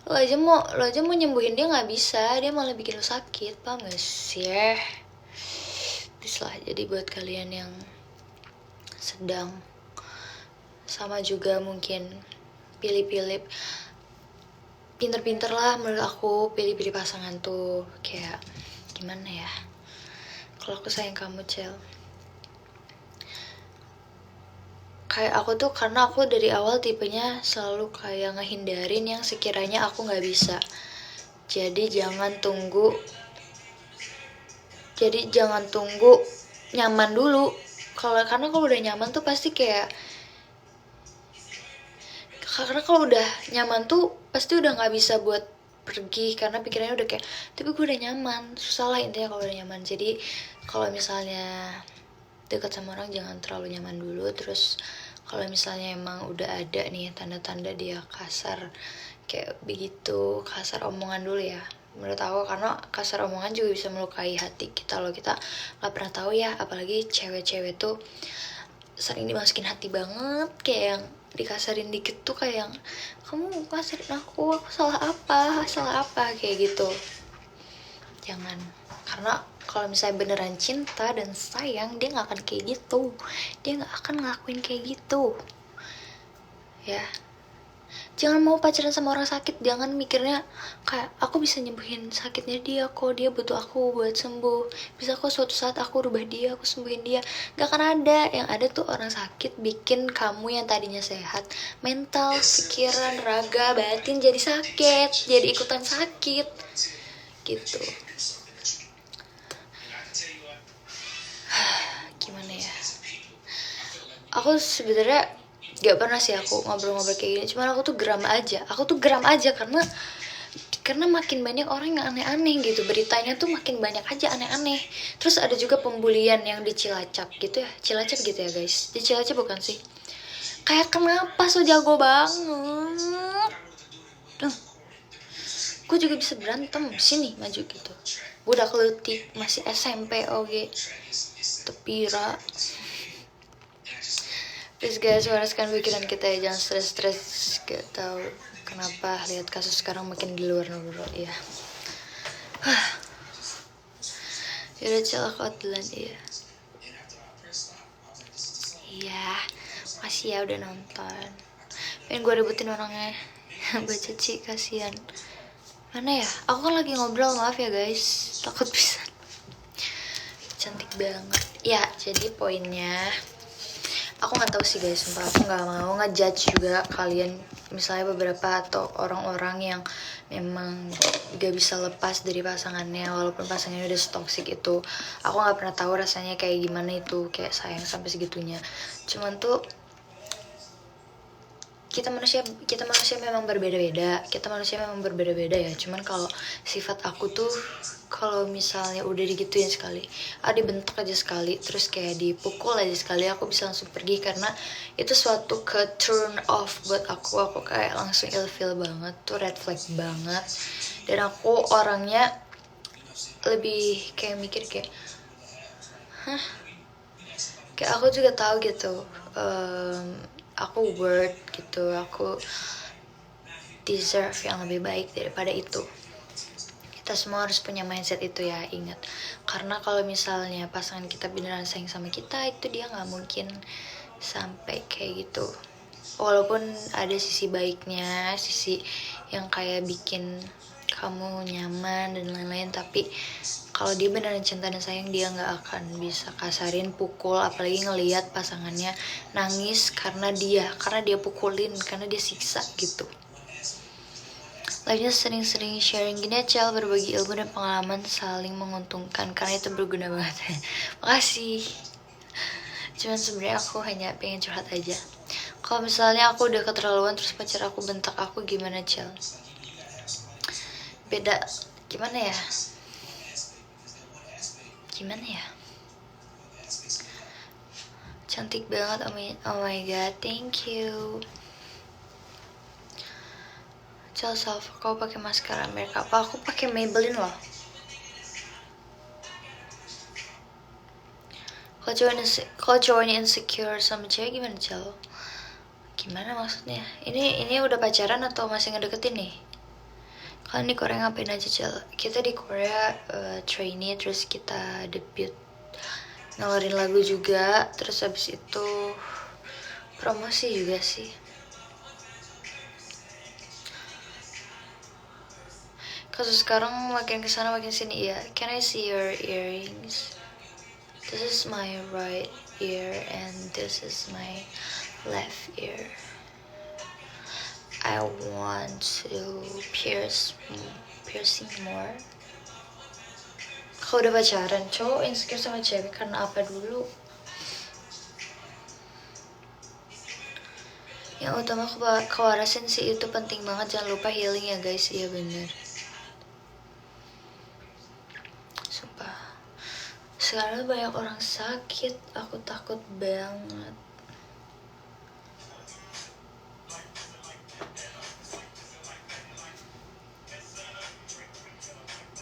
lo aja mau nyembuhin dia nggak bisa, dia malah bikin lo sakit. Paham gak sih ya? Please lah. Jadi buat kalian yang sedang sama juga mungkin pilih-pilih, pinter-pinter lah menurut aku pilih-pilih pasangan tuh. Kayak gimana ya, kalau aku sayang kamu Cel, kayak aku tuh, karena aku dari awal tipenya selalu kayak ngehindarin yang sekiranya aku nggak bisa. Jadi jangan tunggu nyaman dulu. Karena kalau udah nyaman tuh pasti kayak, karena kalau udah nyaman tuh pasti udah nggak bisa buat pergi, karena pikirannya udah kayak tapi gue udah nyaman. Susah lah intinya kalau udah nyaman. Jadi kalau misalnya dekat sama orang jangan terlalu nyaman dulu. Terus kalau misalnya emang udah ada nih tanda-tanda dia kasar kayak begitu, kasar omongan dulu ya menurut aku, karena kasar omongan juga bisa melukai hati kita loh. Kita nggak pernah tahu ya, apalagi cewek-cewek tuh sering dimasukin hati banget. Kayak yang dikasarin dikit tuh kayak yang kamu kasarin aku salah apa kayak gitu. Jangan, karena kalau misalnya beneran cinta dan sayang, dia nggak akan kayak gitu, dia nggak akan ngelakuin kayak gitu ya. Jangan mau pacaran sama orang sakit, jangan mikirnya kayak aku bisa nyembuhin sakitnya dia kok, dia butuh aku buat sembuh, bisa kok suatu saat aku rubah dia, aku sembuhin dia. Gak akan ada. Yang ada tuh orang sakit bikin kamu yang tadinya sehat, mental, pikiran, raga, batin jadi sakit, jadi ikutan sakit gitu. Gimana ya, aku sebenarnya gak pernah sih aku ngobrol-ngobrol kayak gini. Cuman aku tuh geram aja karena makin banyak orang yang aneh-aneh gitu. Beritanya tuh makin banyak aja aneh-aneh. Terus ada juga pembulian yang di Cilacap gitu ya. Cilacap gitu ya guys, di Cilacap bukan sih? Kayak kenapa so jago banget, gue juga bisa berantem, sini maju gitu. Budak leutik masih SMP oge tepira. Please guys, waraskan pikiran kita ya, jangan stres-stres. Gak tahu kenapa lihat kasus sekarang makin di luar ya. Yaudah Cel, aku duluan ya. Iya, makasih ya udah nonton. Pengen gue ributin orangnya. Baca Ci, kasihan. Mana ya? Aku kan lagi ngobrol, maaf ya guys. Takut bisa. Cantik banget. Ya, jadi poinnya aku nggak tahu sih guys, sumpah aku nggak mau ngejudge juga kalian, misalnya beberapa atau orang-orang yang memang gak bisa lepas dari pasangannya walaupun pasangannya udah toxic itu. Aku nggak pernah tahu rasanya kayak gimana itu, kayak sayang sampai segitunya. Cuman tuh kita manusia memang berbeda-beda, ya. Cuman kalau sifat aku tuh, kalau misalnya udah digituin sekali, dibentak aja sekali, terus kayak dipukul aja sekali, aku bisa langsung pergi karena itu suatu ke turn off buat aku kayak langsung ilfeel banget, tuh red flag banget. Dan aku orangnya lebih kayak mikir kayak, kayak aku juga tahu gitu, aku worth gitu, aku deserve yang lebih baik daripada itu. Kita semua harus punya mindset itu ya, ingat. Karena kalau misalnya pasangan kita beneran sayang sama kita, itu dia nggak mungkin sampai kayak gitu. Walaupun ada sisi baiknya, sisi yang kayak bikin kamu nyaman dan lain-lain, tapi kalau dia beneran cinta dan sayang, dia nggak akan bisa kasarin, pukul, apalagi ngelihat pasangannya nangis karena dia pukulin, karena dia siksa gitu. Lainnya sering-sering sharing gini ya, Cel, berbagi ilmu dan pengalaman saling menguntungkan karena itu berguna banget. Makasih. Cuman sebenarnya aku hanya pengen curhat aja. Kalau misalnya aku udah keterlaluan terus pacar aku bentak aku, gimana, Cel? Beda, gimana ya? Cantik banget, oh my god, thank you. Cel, Salva, kau pakai maskara merek apa? Aku pakai Maybelline loh. Kalau cowoknya insecure sama cewek gimana, Cel? Gimana maksudnya? Ini udah pacaran atau masih ngedeketin nih? Kalian di Korea ngapain aja, Cel? Kita di Korea trainee, terus kita debut, ngeluarin lagu juga, terus habis itu promosi juga sih. Kasus sekarang makin kesana makin sini ya. Can I see your earrings? This is my right ear and this is my left ear. I want to piercing more. Kalau udah pacaran, cowok insecure sama cewek karena apa dulu? Yang utama kewarasan sih, itu penting banget, jangan lupa healing ya guys. Iya bener, sumpah. Sekarang banyak orang sakit, aku takut banget.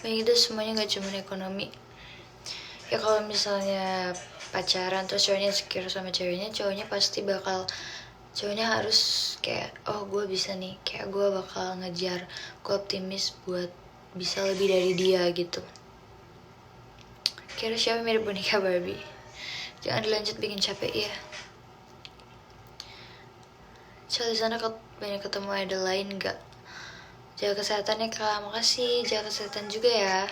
Banyak itu semuanya gak cuma ekonomi. Ya kalau misalnya pacaran terus cowoknya insecure sama ceweknya, cowoknya harus kayak, oh gue bisa nih, kayak gue bakal ngejar, gue optimis buat bisa lebih dari dia gitu. Kira siapa mirip boneka Barbie? Jangan dilanjut, bikin capek ya. Cel, di sana banyak ketemu idol lain gak? Jaga kesehatan ya kak, makasih. Jaga kesehatan juga ya.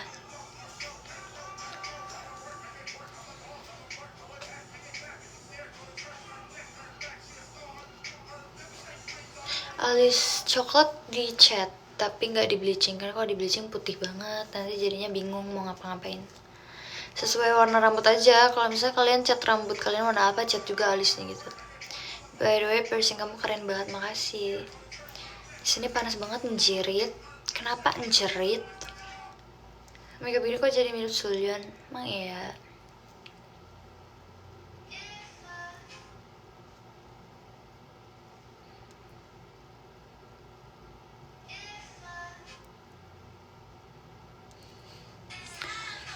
Alis coklat di cat, tapi nggak di bleaching, karena kalau di bleaching putih banget, nanti jadinya bingung mau ngapa-ngapain. Sesuai warna rambut aja. Kalau misalnya kalian cat rambut kalian warna apa, cat juga alisnya gitu. By the way, piercing kamu keren banget, makasih. Di sini panas banget, menjerit. Kenapa menjerit? Makeup ini kok jadi mirip Sulyon? Emang iya.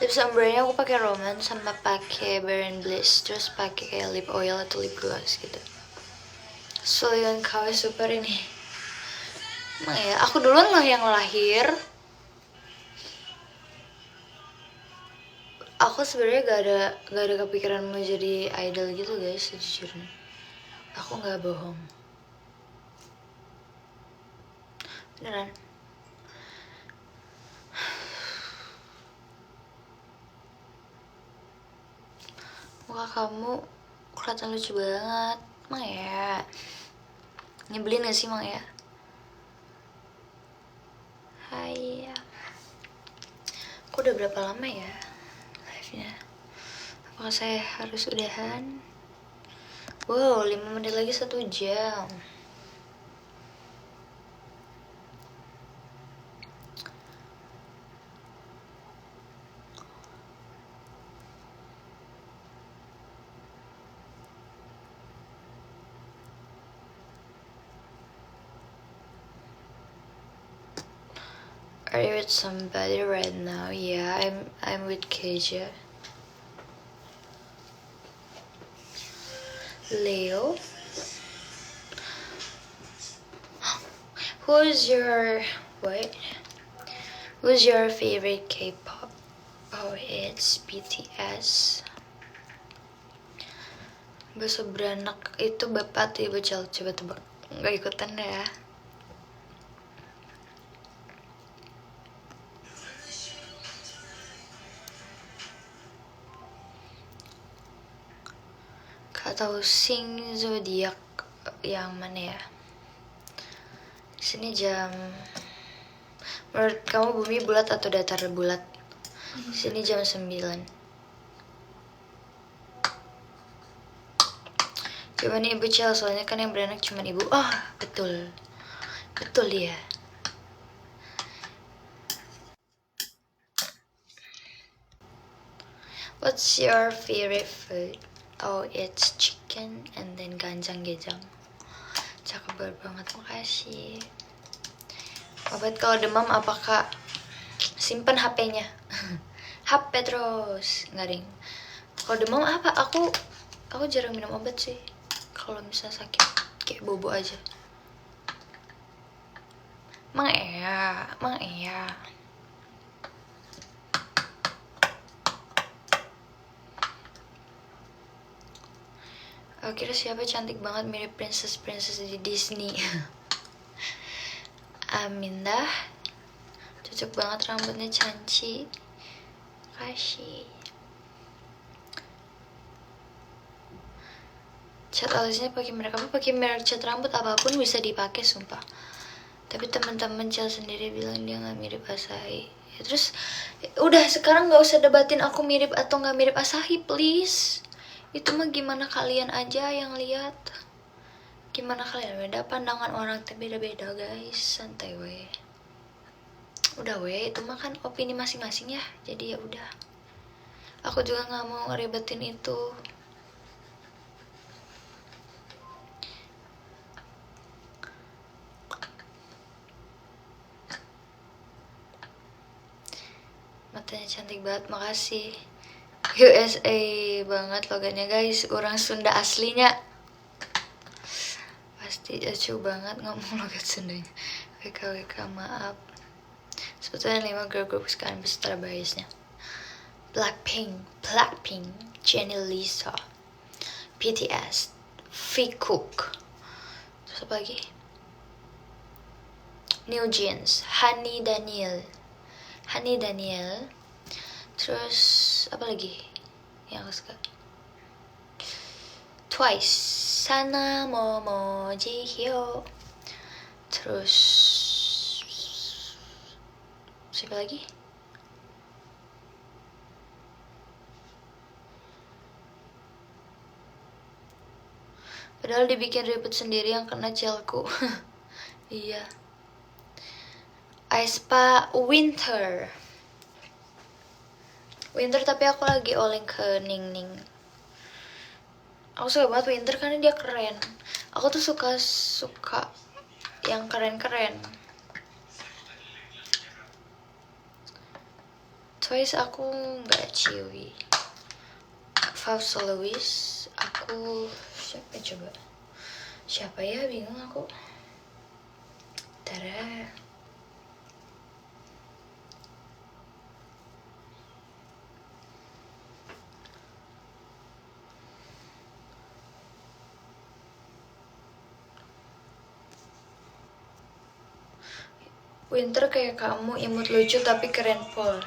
Lips ombrenya aku pakai Roman sama pakai Bare and Bliss, terus pakai kayak lip oil atau lip gloss gitu. Sulyon KW super ini. Emang ya, aku duluan loh yang lahir. Aku sebenarnya gak ada kepikiran mau jadi idol gitu guys, sejujurnya. Aku nggak bohong. Beneran. Muka kamu Kelihatan lucu banget. Emang ya? Nyebelin gak sih emang ya? Hai. Aku udah berapa lama ya live-nya? Apakah saya harus udahan? Wow, 5 menit lagi 1 jam. Are you with somebody right now? Yeah, I'm with Keja. Leo. Who's your favorite K-pop? Oh, it's BTS. Bakso beranak itu bapak atau ibu cal? Coba tebak. Nggak ikutan deh ya. Kak tahu sing zodiak yang mana ya? Sini jam. Menurut kamu bumi bulat atau datar bulat? Sini jam 9. Coba nih ibu Cel, soalnya kan yang beranak cuma ibu. Oh, betul. Betul dia. What's your favorite food? Oh, it's chicken and then ganjang-gejang. Cakep banget, makasih. Obat kalau demam apakah simpen HP-nya? HP terus, nggak ding. Kalau demam apa? Aku jarang minum obat sih. Kalau misalnya sakit, kayak bobo aja. Mang Ea. Oh, kira siapa cantik banget mirip princess di Disney. Amindah. Cocok banget rambutnya canci. Kasih. Cat alisnya pakai merek apa? Pakai merek cat rambut apapun bisa dipakai, sumpah. Tapi teman-teman Cel sendiri bilang dia nggak mirip Asahi. Ya, terus udah sekarang nggak usah debatin aku mirip atau nggak mirip Asahi, please. Itu mah gimana kalian aja yang lihat. Gimana kalian, beda pandangan orang tuh beda-beda guys, santai we. Udah we, itu mah kan opini masing-masing ya. Jadi ya udah. Aku juga nggak mau ngeribetin itu. Matanya cantik banget, makasih. USA banget logannya guys, orang Sunda aslinya. Pasti lucu banget ngomong logat Sundanya. WKWK maaf. Sebetulnya 5 girl group sekarang beserta biasnya. Blackpink, Jennie Lisa, BTS, V-Cook. Terus apa lagi? New Jeans, Honey Daniel. Terus apa lagi yang aku suka? Twice, Sana Momo Jihyo. Terus siapa lagi? Padahal dibikin ribet sendiri yang kena Celku. Iya. Aespa Winter tapi aku lagi oleng ke Ningning. Aku suka banget Winter karena dia keren. Aku tuh suka yang keren-keren. Twice aku nggak ciwi. Five Soloist aku siapa coba? Siapa ya, bingung aku. Tara. Winter kayak kamu, imut lucu tapi keren pol.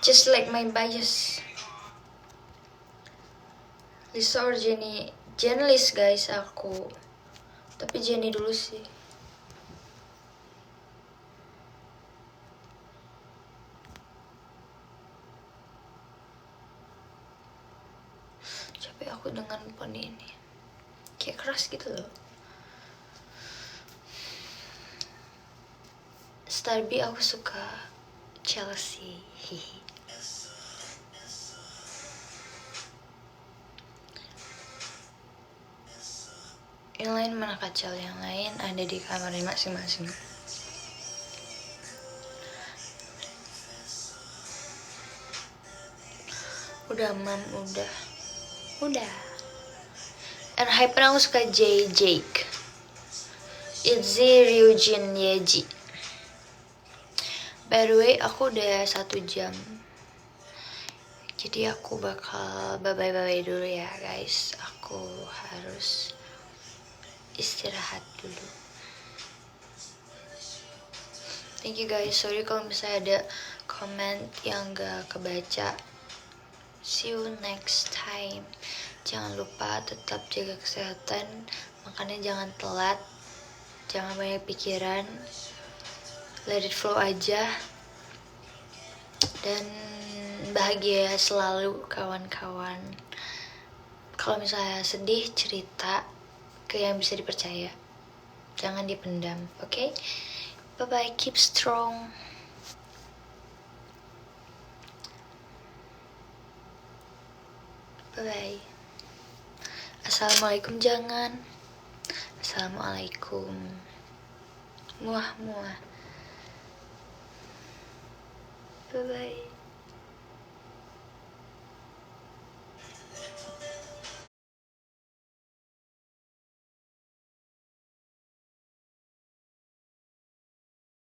Just like my bias. Lisa or Jenny? Jenlist guys aku. Tapi Jenny dulu sih. Capek aku dengan poni ini. Kayak keras gitu loh. Starby aku suka Chelsea. Hihi. Yang lain mana kacau? Yang lain ada di kamarnya masing-masing. Udah mam, udah. And hyper aku suka Jake, Itzy, Ryujin, Yeji. By the way, aku udah 1 jam. Jadi aku bakal bye-bye dulu ya guys. Aku harus istirahat dulu. Thank you guys. Sorry kalau misalnya ada comment yang gak kebaca. See you next time. Jangan lupa tetap jaga kesehatan. Makannya jangan telat. Jangan banyak pikiran. Let it flow aja. Dan bahagia selalu kawan-kawan. Kalau misalnya sedih, cerita ke yang bisa dipercaya. Jangan dipendam, oke? Bye-bye, keep strong. Bye-bye. Assalamualaikum jangan. Assalamualaikum. Muah. Bye-bye.